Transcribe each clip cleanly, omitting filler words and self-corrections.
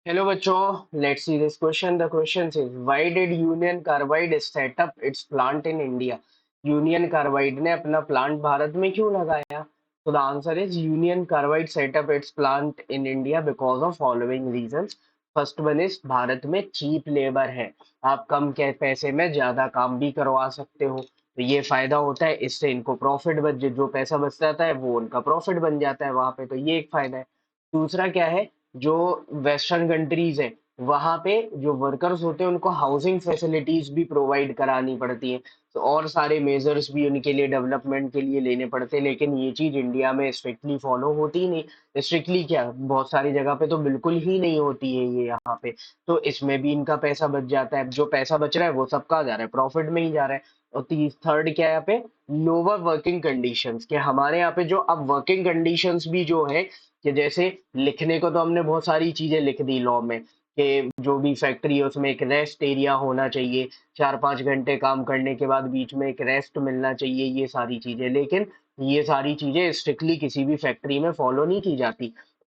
Hello बच्चों, let's see this question. The question says, why did Union Carbide set up its plant in India? Union Carbide ने अपना plant Bharat में क्यों लगाया? So the answer is Union Carbide set up its plant in India because of following reasons. First one is Bharat में cheap labor है, आप कम के पैसे में ज्यादा काम भी करवा सकते हो, तो ये फायदा होता है, इससे इनको प्रॉफिट बच जो पैसा बच जाता है वो उनका प्रॉफिट बन जाता है वहां पे, तो ये एक फायदा है। दूसरा क्या है, जो वेस्टर्न कंट्रीज है वहां पे जो वर्कर्स होते हैं उनको हाउसिंग फैसिलिटीज भी प्रोवाइड करानी पड़ती है, तो और सारे मेजर्स भी उनके लिए डेवलपमेंट के लिए लेने पड़ते हैं, लेकिन ये चीज इंडिया में स्ट्रिक्टली फॉलो होती ही नहीं। स्ट्रिक्टली क्या, बहुत सारी जगह पे तो बिल्कुल ही नहीं होती है ये यहाँ पे, तो इसमें भी इनका पैसा बच जाता है, जो पैसा बच रहा है वो सबका जा रहा है, प्रॉफिट में ही जा रहा है। और थर्ड क्या है यहाँ पे, लोअर वर्किंग कंडीशंस, के हमारे यहाँ पे जो अब वर्किंग कंडीशंस भी जो है, कि जैसे लिखने को तो हमने बहुत सारी चीजें लिख दी लॉ में, कि जो भी फैक्ट्री है उसमें एक रेस्ट एरिया होना चाहिए, 4-5 घंटे काम करने के बाद बीच में एक रेस्ट मिलना चाहिए, ये सारी चीजें, लेकिन ये सारी चीजें स्ट्रिक्टली किसी भी फैक्ट्री में फॉलो नहीं की जाती,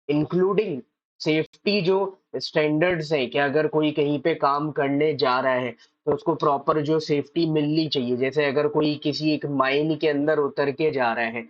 इंक्लूडिंग सेफ्टी जो स्टैंडर्ड्स है, कि अगर कोई कहीं पे काम करने जा रहा है तो उसको प्रॉपर जो सेफ्टी मिलनी चाहिए, जैसे अगर कोई किसी एक माइन के अंदर उतर के जा रहा है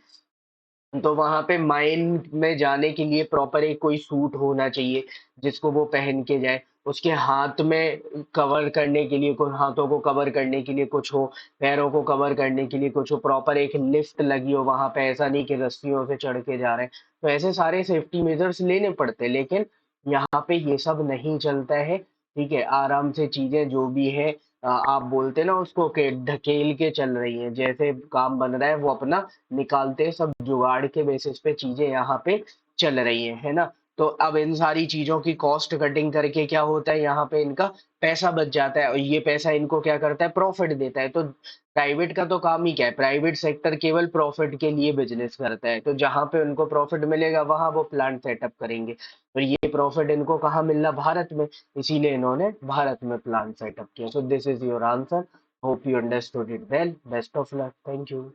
तो वहां पे माइन में जाने के लिए प्रॉपर एक कोई सूट होना चाहिए जिसको वो पहन के जाए, उसके हाथ में कवर करने के लिए कुछ, हाथों को कवर करने के लिए कुछ हो, पैरों को कवर करने के लिए कुछ हो, प्रॉपर एक लिफ्ट लगी हो वहां पे, ऐसा नहीं कि रस्सियों से चढ़ के जा रहे हैं, तो ऐसे सारे सेफ्टी मेजर्स लेने पड़ते हैं, लेकिन यहाँ पे ये सब नहीं चलता है। ठीक है, आराम से चीजें जो भी है, आप बोलते ना उसको, के ढकेल के चल रही है, जैसे काम बन रहा है वो अपना निकालते हैं, सब जुगाड़ के बेसिस पे चीजें यहाँ पे चल रही है ना। तो अब इन सारी चीजों की कॉस्ट कटिंग करके क्या होता है, यहाँ पे इनका पैसा बच जाता है, और ये पैसा इनको क्या करता है, प्रॉफिट देता है। तो प्राइवेट का तो काम ही क्या है, प्राइवेट सेक्टर केवल प्रॉफिट के लिए बिजनेस करता है, तो जहां पे उनको प्रॉफिट मिलेगा वहां वो प्लांट सेटअप करेंगे, और ये प्रॉफिट इनको कहाँ मिलना, भारत में, इसीलिए इन्होंने भारत में प्लांट सेटअप किया। So this is your answer, hope you understood it well, best of luck, thank you.